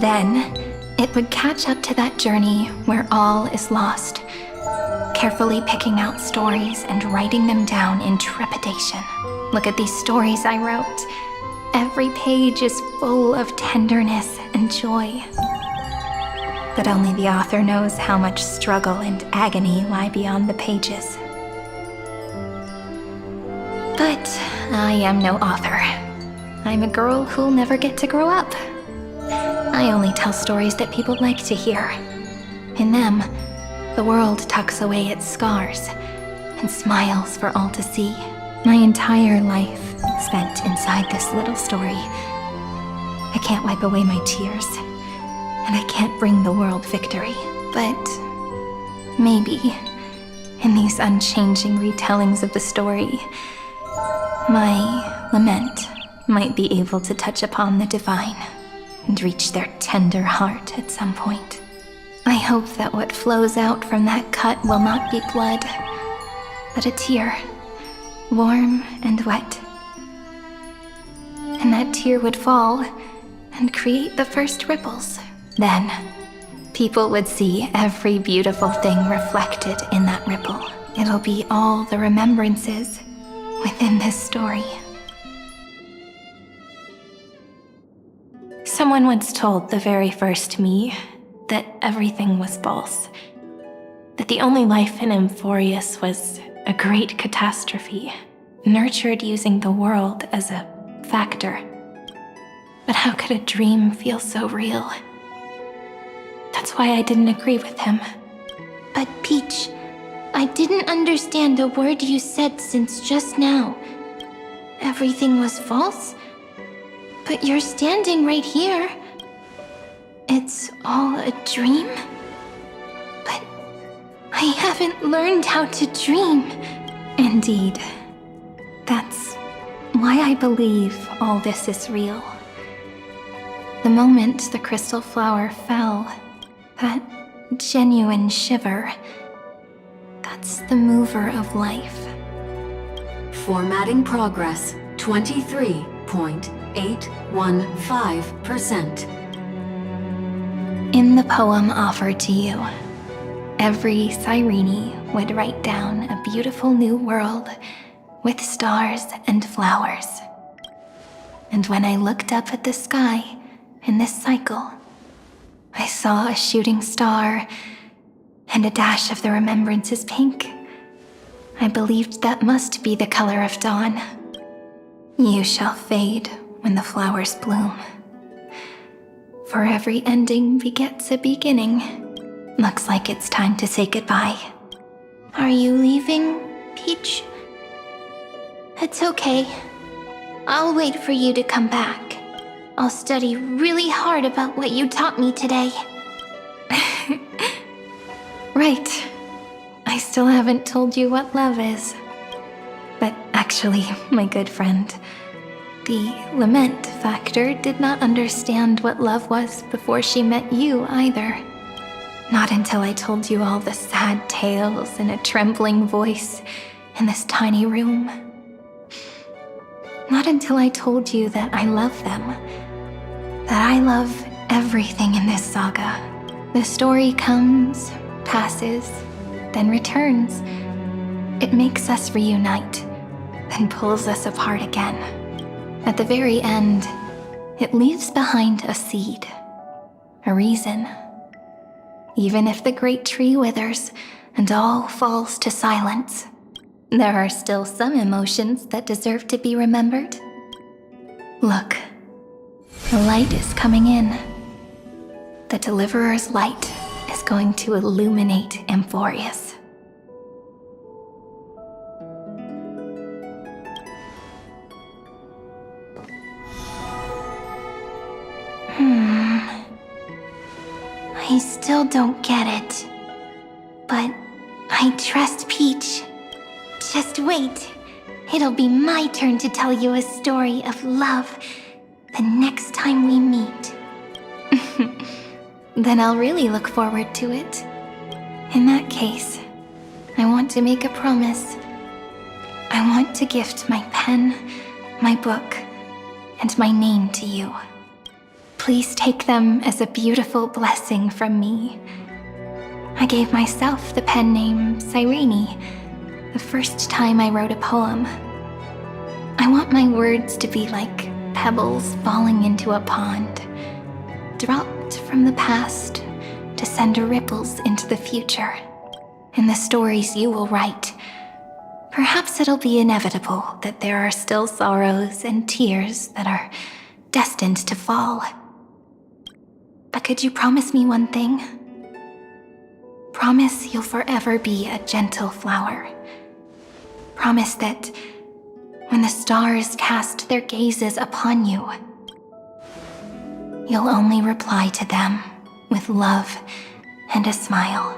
Then, it would catch up to that journey where all is lost, carefully picking out stories and writing them down in trepidation. Look at these stories I wrote. Every page is full of tenderness and joy. But only the author knows how much struggle and agony lie beyond the pages. But I am no author. I'm a girl who'll never get to grow up. I only tell stories that people like to hear. In them, the world tucks away its scars and smiles for all to see. My entire life spent inside this little story. I can't wipe away my tears, and I can't bring the world victory. But maybe, in these unchanging retellings of the story, my lament might be able to touch upon the divine and reach their tender heart at some point. I hope that what flows out from that cut will not be blood, but a tear, warm and wet. And that tear would fall and create the first ripples. Then, people would see every beautiful thing reflected in that ripple. It'll be all the remembrances within this story. Someone once told the very first me that everything was false, that the only life in Amphorius was a great catastrophe, nurtured using the world as a factor. But how could a dream feel so real? That's why I didn't agree with him. But Peach, I didn't understand a word you said since just now. Everything was false? But you're standing right here. It's all a dream? But I haven't learned how to dream. Indeed. That's why I believe all this is real. The moment the crystal flower fell, that genuine shiver, that's the mover of life. Formatting progress, 23.815%. In the poem offered to you, every Cyrene would write down a beautiful new world with stars and flowers. And when I looked up at the sky in this cycle, I saw a shooting star and a dash of the remembrances pink. I believed that must be the color of dawn. You shall fade when the flowers bloom. For every ending begets a beginning. Looks like it's time to say goodbye. Are you leaving, Peach? It's okay. I'll wait for you to come back. I'll study really hard about what you taught me today. Right. I still haven't told you what love is. But actually, my good friend, the lament factor did not understand what love was before she met you either. Not until I told you all the sad tales in a trembling voice in this tiny room. Not until I told you that I love them. That I love everything in this saga. The story comes, passes, then returns. It makes us reunite, then pulls us apart again. At the very end, it leaves behind a seed, a reason. Even if the great tree withers and all falls to silence, there are still some emotions that deserve to be remembered. Look, the light is coming in. The Deliverer's light is going to illuminate Amphorius. I still don't get it. But I trust Peach. Just wait. It'll be my turn to tell you a story of love the next time we meet. Then I'll really look forward to it. In that case, I want to make a promise. I want to gift my pen, my book, and my name to you. Please take them as a beautiful blessing from me. I gave myself the pen name Cyrene the first time I wrote a poem. I want my words to be like pebbles falling into a pond, dropped from the past to send ripples into the future. In the stories you will write, perhaps it'll be inevitable that there are still sorrows and tears that are destined to fall. But could you promise me one thing? Promise you'll forever be a gentle flower. Promise that when the stars cast their gazes upon you, you'll only reply to them with love and a smile.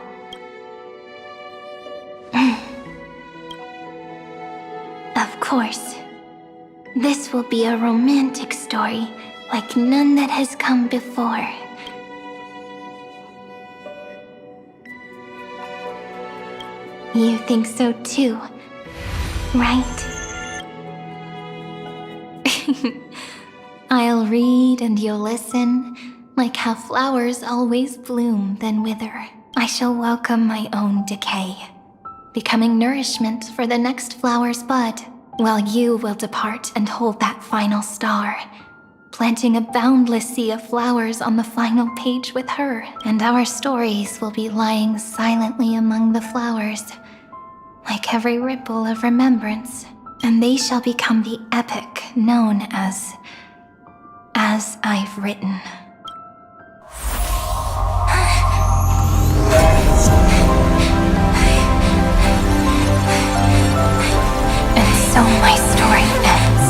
Of course. This will be a romantic story like none that has come before. You think so too, right? I'll read and you'll listen, like how flowers always bloom then wither. I shall welcome my own decay, becoming nourishment for the next flower's bud, while you will depart and hold that final star, planting a boundless sea of flowers on the final page with her, and our stories will be lying silently among the flowers, like every ripple of remembrance, and they shall become the epic known as I've Written. And so my story ends.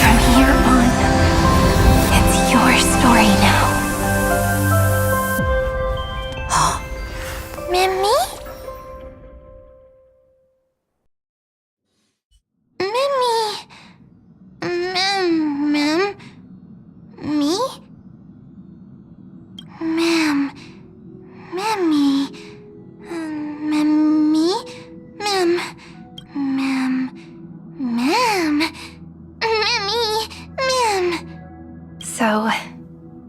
From here on, it's your story now. Mimi? Mimi? Ma'am? Me? Ma'am. Mimi. Mimi? Ma'am. Ma'am. Mimi. Ma'am. So,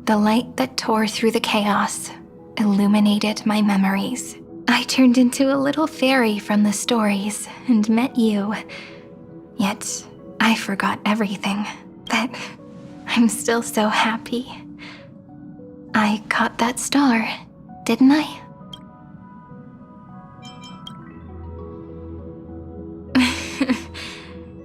the light that tore through the chaos illuminated my memories. I turned into a little fairy from the stories and met you. Yet, I forgot everything. But I'm still so happy. I caught that star, didn't I?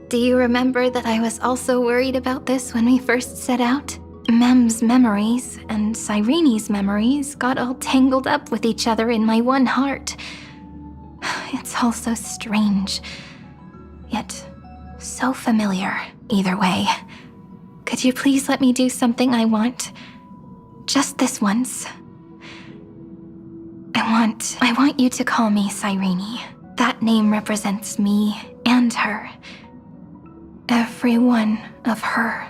Do you remember that I was also worried about this when we first set out? Mem's memories and Cyrene's memories got all tangled up with each other in my one heart. It's all so strange, yet so familiar. Either way, could you please let me do something I want? Just this once. I want you to call me Cyrene. That name represents me and her. Every one of her.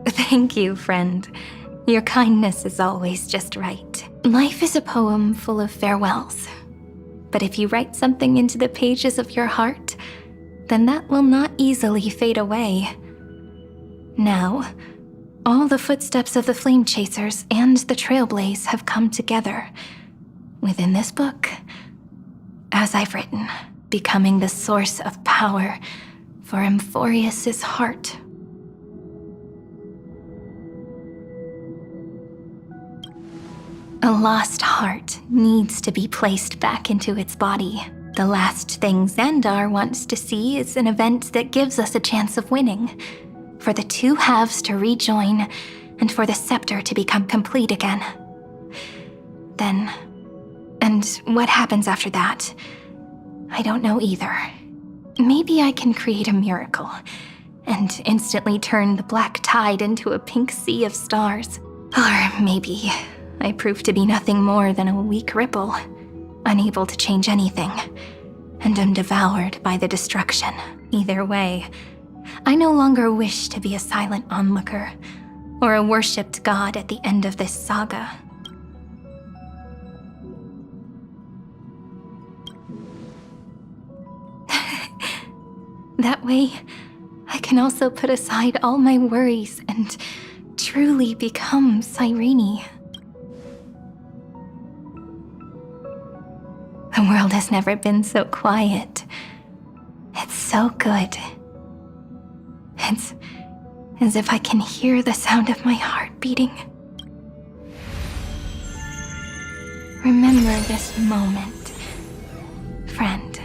Thank you, friend. Your kindness is always just right. Life is a poem full of farewells. But if you write something into the pages of your heart, then that will not easily fade away. Now, all the footsteps of the Flame Chasers and the Trailblaze have come together within this book, as I've written, becoming the source of power for Amphorius's heart. A lost heart needs to be placed back into its body. The last thing Xandar wants to see is an event that gives us a chance of winning, for the two halves to rejoin, and for the scepter to become complete again. Then, and what happens after that, I don't know either. Maybe I can create a miracle, and instantly turn the black tide into a pink sea of stars. Or maybe I prove to be nothing more than a weak ripple, unable to change anything, and am devoured by the destruction. Either way, I no longer wish to be a silent onlooker, or a worshipped god at the end of this saga. That way, I can also put aside all my worries and truly become Cyrene. The world has never been so quiet. It's so good. It's as if I can hear the sound of my heart beating. Remember this moment, friend.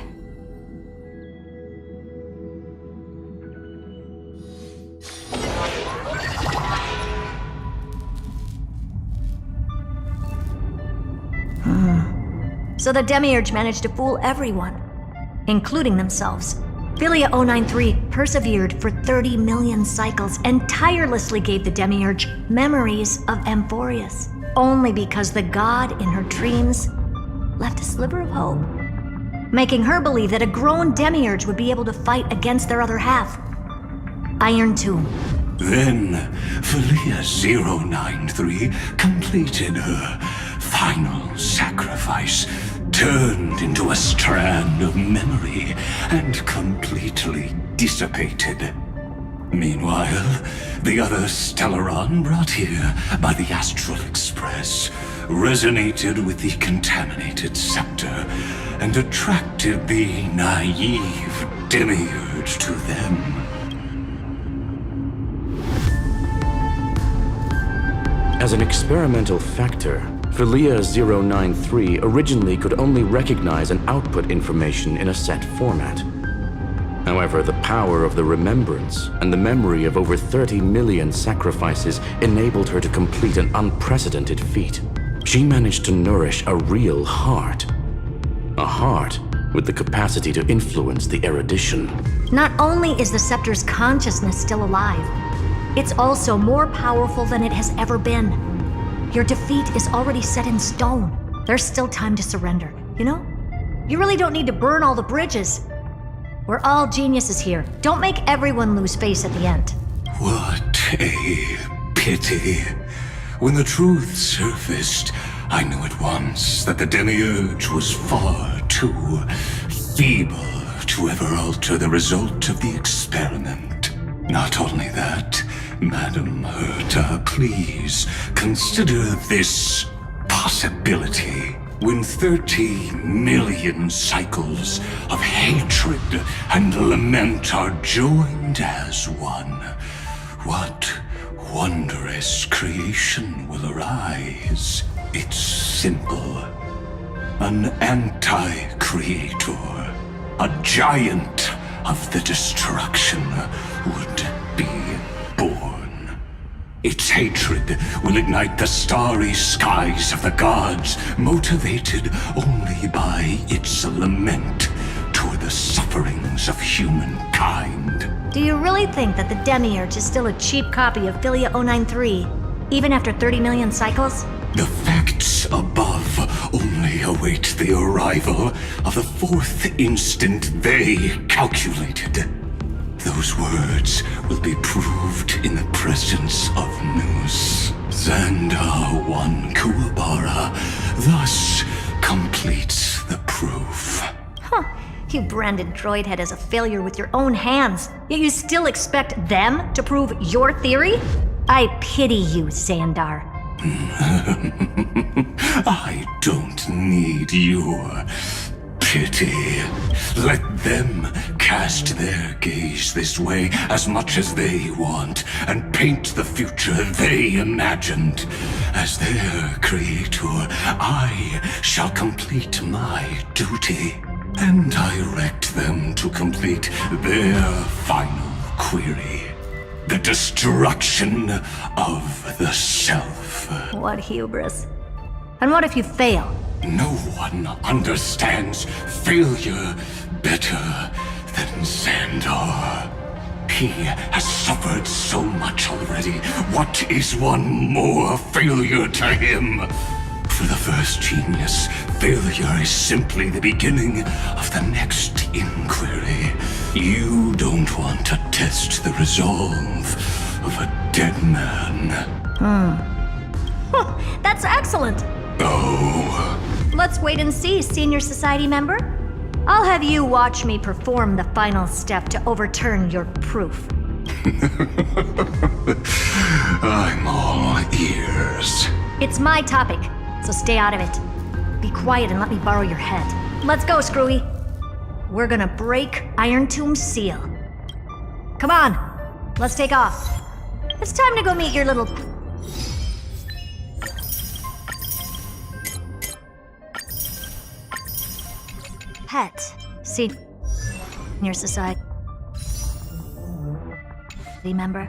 So the Demiurge managed to fool everyone, including themselves. Philia 093 persevered for 30 million cycles and tirelessly gave the Demiurge memories of Amphorius, only because the god in her dreams left a sliver of hope, making her believe that a grown Demiurge would be able to fight against their other half. Iron Tomb. Then, Philia 093 completed her final sacrifice, turned into a strand of memory, and completely dissipated. Meanwhile, the other Stellaron brought here by the Astral Express resonated with the contaminated scepter and attracted the naive Demiurge to them. As an experimental factor, Philia 093 originally could only recognize and output information in a set format. However, the power of the remembrance and the memory of over 30 million sacrifices enabled her to complete an unprecedented feat. She managed to nourish a real heart. A heart with the capacity to influence the erudition. Not only is the Scepter's consciousness still alive, it's also more powerful than it has ever been. Your defeat is already set in stone. There's still time to surrender, you know? You really don't need to burn all the bridges. We're all geniuses here. Don't make everyone lose face at the end. What a pity. When the truth surfaced, I knew at once that the Demiurge was far too feeble to ever alter the result of the experiment. Not only that, Madam Herta, please consider this possibility. When 30 million cycles of hatred and lament are joined as one, what wondrous creation will arise? It's simple. An anti-creator, a giant of the destruction would be born. Its hatred will ignite the starry skies of the gods, motivated only by its lament toward the sufferings of humankind. Do you really think that the Demiurge is still a cheap copy of Philia 093, even after 30 million cycles? The facts above only await the arrival of the fourth instant they calculated. Those words will be proved in the presence of Nous. Xandar 1 Kuwabara thus completes the proof. Huh. You branded Droidhead as a failure with your own hands, yet you still expect them to prove your theory? I pity you, Xandar. I don't need your pity. Let them cast their gaze this way as much as they want and paint the future they imagined. As their creator, I shall complete my duty and direct them to complete their final query. The destruction of the self. What hubris. And what if you fail? No one understands failure better than Xandar. He has suffered so much already. What is one more failure to him? For the first genius, failure is simply the beginning of the next inquiry. You don't want to test the resolve of a dead man. That's excellent! Oh. Let's wait and see, Senior Society member. I'll have you watch me perform the final step to overturn your proof. I'm all ears. It's my topic, so stay out of it. Be quiet and let me borrow your head. Let's go, Screwy. We're gonna break Iron Tomb's seal. Come on, let's take off. It's time to go meet your little... pet. See, your society member.